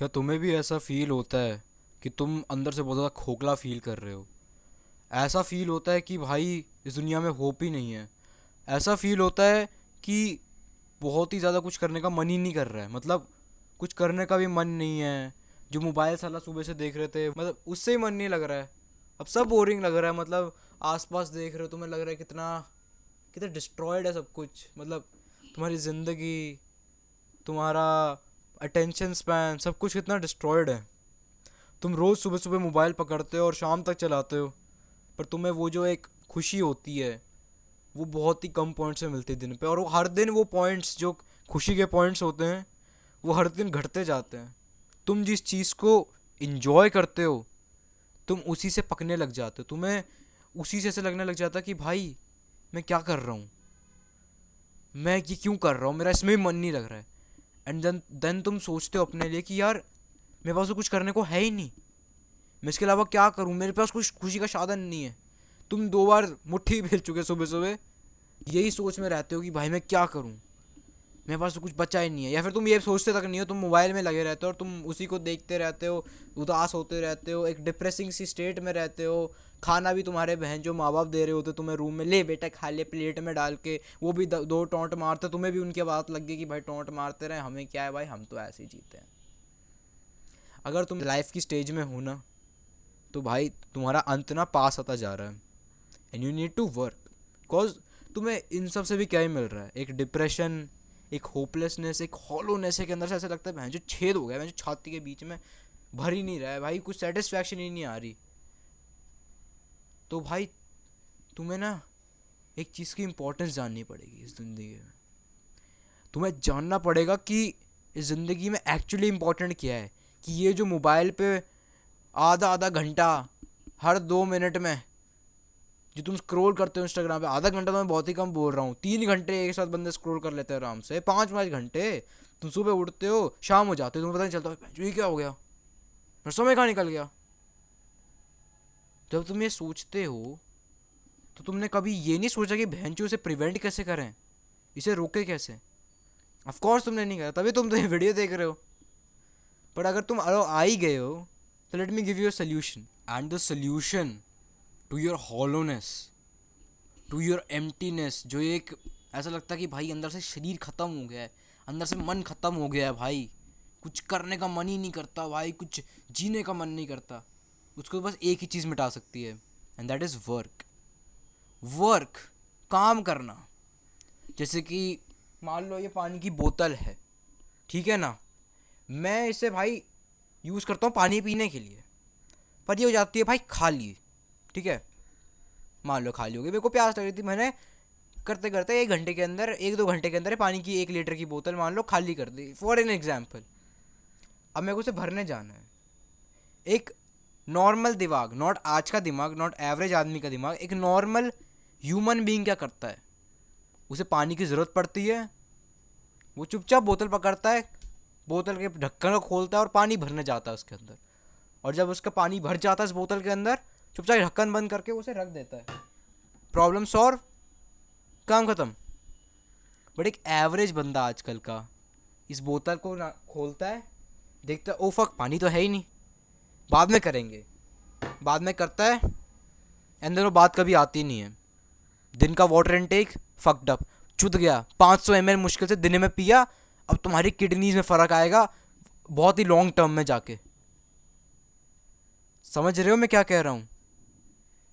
क्या तुम्हें भी ऐसा फील होता है कि तुम अंदर से बहुत ज़्यादा खोखला फील कर रहे हो? ऐसा फील होता है कि भाई इस दुनिया में होप ही नहीं है। ऐसा फील होता है कि बहुत ही ज़्यादा कुछ करने का मन ही नहीं कर रहा है, मतलब कुछ करने का भी मन नहीं है। जो मोबाइल साला सुबह से देख रहे थे, मतलब उससे ही मन नहीं लग रहा है। अब सब बोरिंग लग रहा है, मतलब आसपास देख रहे हो तुम्हें लग रहा है कितना कितना डिस्ट्रॉयड है सब कुछ। मतलब तुम्हारी ज़िंदगी, तुम्हारा अटेंशन स्पैन, सब कुछ कितना डिस्ट्रॉयड है। तुम रोज़ सुबह सुबह मोबाइल पकड़ते हो और शाम तक चलाते हो, पर तुम्हें वो जो एक खुशी होती है वो बहुत ही कम पॉइंट्स में मिलती है दिन पे। और वो हर दिन वो पॉइंट्स जो खुशी के पॉइंट्स होते हैं वो हर दिन घटते जाते हैं। तुम जिस चीज़ को इंजॉय करते हो तुम उसी से पकने लग जाते हो। तुम्हें उसी से ऐसे लगने लग जाता है कि भाई मैं क्या कर रहा हूँ, मैं ये क्यों कर रहा हूँ, मेरा इसमें भी मन नहीं लग रहा है। एंड देन तुम सोचते हो अपने लिए कि यार मेरे पास तो कुछ करने को है ही नहीं, मैं इसके अलावा क्या करूँ, मेरे पास कुछ खुशी का साधन नहीं है। तुम 2 बार मुट्ठी फेर चुके सुबह सुबह, यही सोच में रहते हो कि भाई मैं क्या करूँ, मेरे पास तो कुछ बचा ही नहीं है। या फिर तुम ये सोचते तक नहीं हो, तुम मोबाइल में लगे रहते हो और तुम उसी को देखते रहते हो, उदास होते रहते हो, एक डिप्रेसिंग सी स्टेट में रहते हो। खाना भी तुम्हारे बहन जो माँ बाप दे रहे होते तुम्हें रूम में, ले बेटा खा ले प्लेट में डाल के, वो भी दो टोंट मारते, तुम्हें भी उनकी बात लग गई कि भाई टोंट मारते रहे, हमें क्या है भाई, हम तो ऐसे ही जीते हैं। अगर तुम लाइफ की स्टेज में हो ना, तो भाई तुम्हारा अंत ना पास आता जा रहा है and you need to work. Because तुम्हें इन सब से भी क्या ही मिल रहा है, एक डिप्रेशन, एक होपलेसनेस, एक हॉलोनेस है के अंदर से। ऐसा लगता है भाई जो छेद हो गया है, जो छाती के बीच में भर ही नहीं रहा है भाई, कुछ सेटिस्फैक्शन ही नहीं आ रही। तो भाई तुम्हें ना एक चीज़ की इम्पोर्टेंस जाननी पड़ेगी इस ज़िंदगी में। तुम्हें जानना पड़ेगा कि इस ज़िंदगी में एक्चुअली इम्पोर्टेंट क्या है। कि ये जो मोबाइल पे आधा आधा घंटा हर 2 मिनट में जो तुम स्क्रॉल करते हो इंस्टाग्राम पे, आधा घंटा तो मैं बहुत ही कम बोल रहा हूँ, 3 घंटे एक साथ बंदे स्क्रॉल कर लेते हैं आराम से, 5 5 घंटे। तुम सुबह उठते हो शाम हो जाते हो, तुम्हें पता नहीं चलता जो ये क्या हो गया, मेरा समय कहाँ निकल गया। जब तुम ये सोचते हो तो तुमने कभी ये नहीं सोचा कि बहनचोद इसे प्रिवेंट कैसे करें, इसे रोके कैसे। ऑफ कोर्स तुमने नहीं करा, तभी तुम तो ये वीडियो देख रहे हो। पर अगर तुम आ ही गए हो तो let me give you a solution. And the solution to your hollowness, to your emptiness, जो एक ऐसा लगता है कि भाई अंदर से शरीर ख़त्म हो गया है, अंदर से मन ख़त्म हो गया है भाई, कुछ करने का मन ही नहीं करता भाई, कुछ जीने का मन नहीं करता, उसको बस एक ही चीज़ मिटा सकती है and that is work. Work, काम करना। जैसे कि मान लो ये पानी की बोतल है, ठीक है ना, मैं इसे भाई यूज़ करता हूँ पानी पीने के लिए, पर ये हो जाती है भाई खाली, ठीक है। मान लो खाली हो गई, मेरे को प्यास लग रही थी, मैंने करते करते 1 घंटे के अंदर, 1 2 घंटे के अंदर पानी की 1 लीटर की बोतल मान लो खाली कर दी, फॉर एन एग्जाम्पल। अब मेरे को उसे भरने जाना है। एक नॉर्मल दिमाग, नॉट आज का दिमाग, नॉट एवरेज आदमी का दिमाग, एक नॉर्मल ह्यूमन बीइंग क्या करता है, उसे पानी की ज़रूरत पड़ती है, वो चुपचाप बोतल पकड़ता है, बोतल के ढक्कन को खोलता है और पानी भरने जाता है उसके अंदर। और जब उसका पानी भर जाता है इस बोतल के अंदर, चुपचाप ढक्कन बंद करके उसे रख देता है, प्रॉब्लम सॉल्व, काम खत्म। बट एक एवरेज बंदा आजकल का इस बोतल को ना खोलता है, देखता है ओ फक पानी तो है ही नहीं, बाद में करेंगे, बाद में करता है, एंड देन वो बात कभी आती नहीं है। दिन का वाटर इनटेक फक्ड अप, चुद गया, 500 ml मुश्किल से दिन में पिया, अब तुम्हारी किडनीज में फ़र्क आएगा बहुत ही लॉन्ग टर्म में जाके। समझ रहे हो मैं क्या कह रहा हूँ।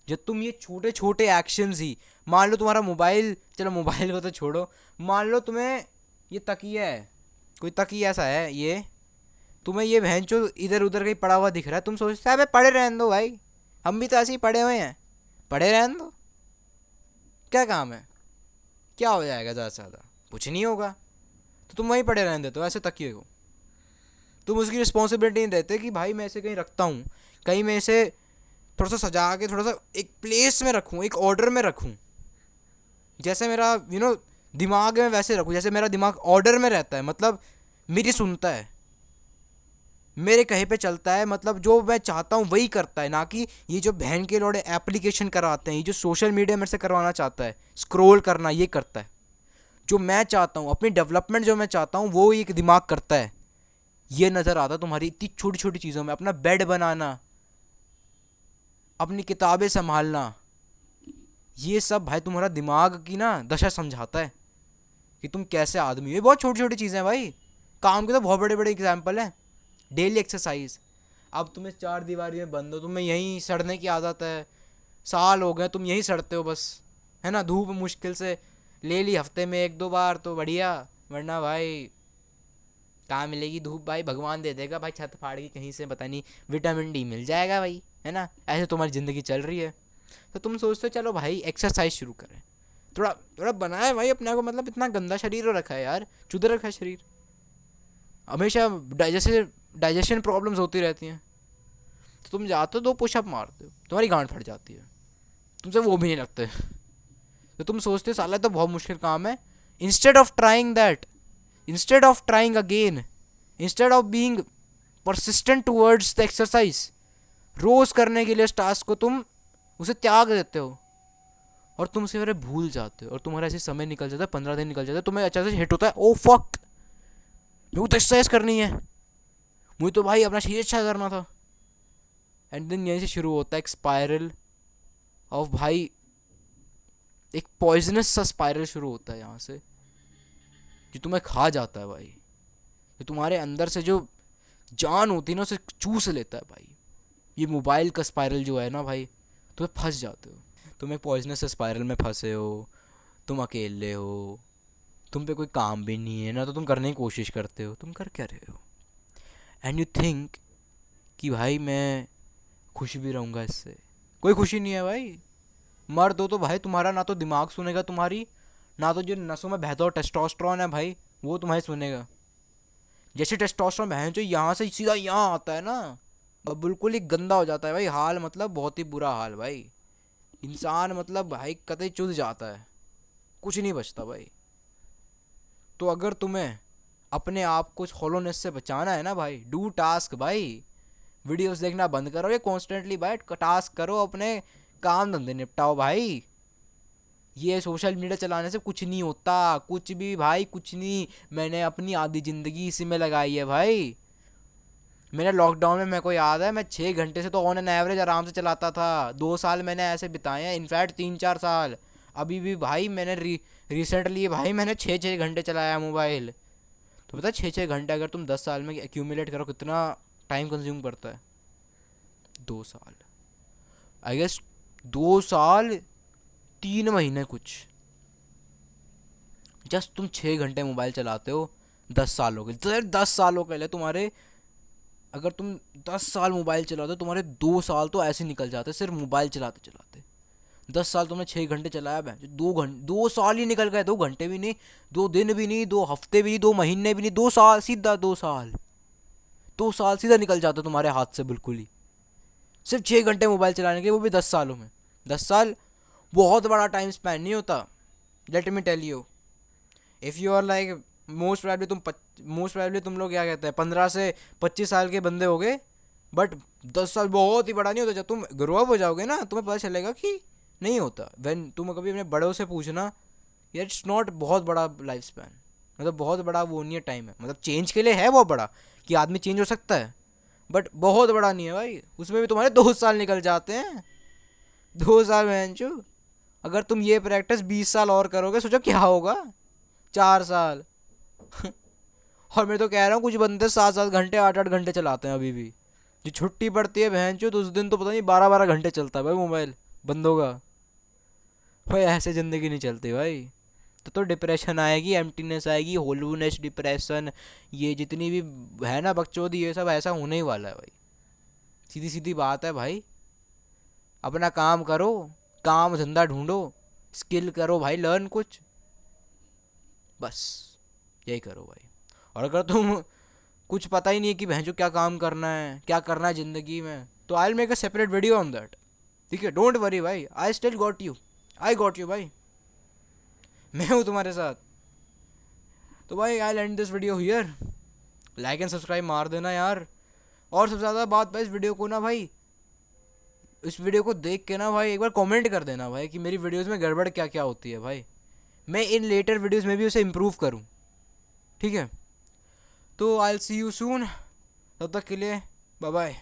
जब तुम ये छोटे छोटे एक्शंस ही, मान लो तुम्हारा मोबाइल, चलो मोबाइल को तो छोड़ो, मान लो तुम्हें ये तकिया है, कोई तकिया ऐसा है, ये तुम्हें ये बहनचो इधर उधर कहीं पड़ा हुआ दिख रहा है, तुम सोचते हैं पड़े रहने दो भाई, हम भी तो ऐसे ही पड़े हुए हैं, पड़े रहने दो, क्या काम है, क्या हो जाएगा ज़्यादा से ज़्यादा, कुछ नहीं होगा। तो तुम वहीं पड़े रहने देते हो ऐसे तकिए को, तुम उसकी रिस्पॉन्सिबिलिटी नहीं देते कि भाई मैं इसे कहीं रखता हूँ, कहीं मैं इसे थोड़ा सा सजा के थोड़ा सा एक प्लेस में रखूँ, एक ऑर्डर में रखूँ, जैसे मेरा दिमाग में वैसे रखूँ, जैसे मेरा दिमाग ऑर्डर में रहता है, मतलब मेरी सुनता है, मेरे कहे पे चलता है, मतलब जो मैं चाहता हूँ वही करता है, ना कि ये जो बहन के लौड़े एप्लीकेशन कराते हैं, ये जो सोशल मीडिया मेरे से करवाना चाहता है, स्क्रॉल करना, ये करता है। जो मैं चाहता हूँ, अपनी डेवलपमेंट जो मैं चाहता हूँ वो एक दिमाग करता है, ये नज़र आता है तुम्हारी इतनी छोटी छोटी चीज़ों में। अपना बेड बनाना, अपनी किताबें संभालना, ये सब भाई तुम्हारा दिमाग की ना दशा समझाता है कि तुम कैसे आदमी हो। ये बहुत छोटी छोटी चीज़ें हैं भाई, काम के तो बहुत बड़े बड़े एग्जाम्पल हैं। Daily exercise. अब तुम्हें चार दीवारी में बंद हो, तुम्हें यहीं सड़ने की आदत है, साल हो गए तुम यहीं सड़ते हो बस, है ना। धूप मुश्किल से ले ली हफ्ते में एक दो बार तो बढ़िया, वरना भाई कहाँ मिलेगी धूप भाई, भगवान दे देगा भाई छत फाड़ के कहीं से, पता नहीं विटामिन डी मिल जाएगा भाई, है ना। ऐसे तुम्हारी ज़िंदगी चल रही है। तो तुम सोचते हो चलो भाई एक्सरसाइज शुरू करें, थोड़ा थोड़ा बनाए भाई अपने को, मतलब इतना गंदा शरीर हो रखा है यार, चुदर रखा है शरीर, हमेशा डाइजेशन प्रॉब्लम्स होती रहती हैं। तो तुम जाते हो 2 पुशअप मारते हो, तुम्हारी गांड फट जाती है, तुमसे वो भी नहीं लगते। तो तुम सोचते हो साला तो बहुत मुश्किल काम है। Instead of trying that, instead of trying again, instead of being persistent towards the exercise, रोज करने के लिए इस टास्क को तुम उसे त्याग देते हो और तुम उसे फिर भूल जाते हो, और तुम्हारा ऐसे समय निकल जाता है, 15 दिन निकल जाता है, तुम्हें अचानक से हिट होता है, ओ फक मेरे को तो एक्सरसाइज करनी है, मुझे तो भाई अपना शरीर अच्छा करना था। एंड देन यहीं से शुरू होता है एक स्पायरल ऑफ भाई, एक पॉइजनस सा स्पायरल शुरू होता है यहाँ से, जो तुम्हें खा जाता है भाई, जो तुम्हारे अंदर से जो जान होती है ना उसे चूस लेता है भाई। ये मोबाइल का स्पायरल जो है ना भाई, तुम्हें फंस जाते हो, तुम एक पॉइजनस स्पायरल में फंसे हो, तुम अकेले हो, तुम पे कोई काम भी नहीं है ना, तो तुम करने की कोशिश करते हो, तुम कर क्या रहे हो, एंड यू थिंक कि भाई मैं खुश भी रहूँगा इससे। कोई खुशी नहीं है भाई। मर्द हो तो भाई तुम्हारा ना तो दिमाग सुनेगा तुम्हारी, ना तो जो नसों में बहता हुआ टेस्टोस्टेरोन है भाई वो तुम्हारी सुनेगा। जैसे टेस्टोस्टेरोन बहन जो यहाँ से सीधा यहाँ आता है ना, बिल्कुल ही गंदा हो जाता है भाई हाल, मतलब बहुत ही बुरा हाल भाई, इंसान मतलब भाई कतई चुद जाता है, कुछ नहीं बचता भाई। तो अगर तुम्हें अपने आप को हॉलोनेस से बचाना है ना भाई, डू टास्क भाई, वीडियोस देखना बंद करो, ये कॉन्स्टेंटली भाई टास्क करो, अपने काम धंधे निपटाओ भाई। ये सोशल मीडिया चलाने से कुछ नहीं होता, कुछ भी भाई कुछ नहीं। मैंने अपनी आधी ज़िंदगी इसी में लगाई है भाई। मेरे लॉकडाउन में मेरे को याद है मैं 6 घंटे से तो ऑन एन एवरेज आराम से चलाता था, 2 साल मैंने ऐसे बिताए हैं, इनफैक्ट 3-4 साल। अभी भी भाई मैंने रिसेंटली भाई मैंने 6-6 घंटे चलाया मोबाइल। तो पता है 6-6 घंटे अगर तुम 10 साल में एक्यूमुलेट करो कितना टाइम कंज्यूम करता है, 2 साल, आई गेस 2 साल 3 महीने कुछ, जस्ट तुम 6 घंटे मोबाइल चलाते हो 10 सालों के लिए। 10 सालों के लिए तुम्हारे, अगर तुम 10 साल मोबाइल चलाते हो तुम्हारे 2 साल तो ऐसे निकल जाते सिर्फ मोबाइल चलाते चलाते। 10 साल तुमने 6 घंटे चलाया, 2 घंटे 2 साल ही निकल गए, 2 घंटे भी नहीं, 2 दिन भी नहीं, 2 हफ्ते भी नहीं, 2 महीने भी नहीं, 2 साल सीधा, 2 साल, 2 साल सीधा निकल जाता तुम्हारे हाथ से बिल्कुल ही, सिर्फ 6 घंटे मोबाइल चलाने के, वो भी 10 सालों में। 10 साल बहुत बड़ा टाइम स्पैन नहीं होता, let me tell you. If you are like most probably तुम लोग क्या कहते हैं 15 से 25 साल के बंदे हो गए, बट 10 साल बहुत ही बड़ा नहीं होता। जब तुम ग्रो अप हो जाओगे ना तुम्हें पता चलेगा कि नहीं होता। व्हेन तुम कभी अपने बड़ों से पूछना, यार इट्स नॉट बहुत बड़ा लाइफ स्पैन, मतलब बहुत बड़ा वो नहीं है टाइम है, मतलब चेंज के लिए है बहुत बड़ा कि आदमी चेंज हो सकता है, बट बहुत बड़ा नहीं है भाई। उसमें भी तुम्हारे 2 साल निकल जाते हैं, 2 साल बहनचो। अगर तुम ये प्रैक्टिस 20 साल और करोगे सोचो क्या होगा, 4 साल। और मैं तो कह रहा हूँ कुछ बंदे 7-7 घंटे 8-8 घंटे चलाते हैं अभी भी। जो छुट्टी पड़ती है बहनचो तो उस दिन तो पता नहीं 12-12 घंटे चलता है भाई मोबाइल बंदों का। भाई ऐसे ज़िंदगी नहीं चलती भाई। तो डिप्रेशन आएगी, एम्प्टीनेस आएगी, होलोनेस, डिप्रेशन, ये जितनी भी है ना बकचोदी, ये सब ऐसा होने ही वाला है भाई। सीधी सीधी बात है भाई, अपना काम करो, काम धंधा ढूंढो, स्किल करो भाई, लर्न कुछ, बस यही करो भाई। और अगर तुम कुछ पता ही नहीं है कि भैंसो क्या काम करना है, क्या करना है ज़िंदगी में, तो I will make a separate video on that, ठीक है। डोंट वरी भाई, I still got you, I got you भाई, मैं हूँ तुम्हारे साथ। तो भाई I end this video here, like and subscribe मार देना यार। और सबसे ज़्यादा बात भाई, इस वीडियो को ना भाई, इस वीडियो को देख के ना भाई एक बार कमेंट कर देना भाई कि मेरी वीडियोस में गड़बड़ क्या क्या होती है भाई, मैं इन लेटर वीडियोस में भी उसे इम्प्रूव करूँ, ठीक है। तो I will see you soon, तब तक के लिए बाय बाय।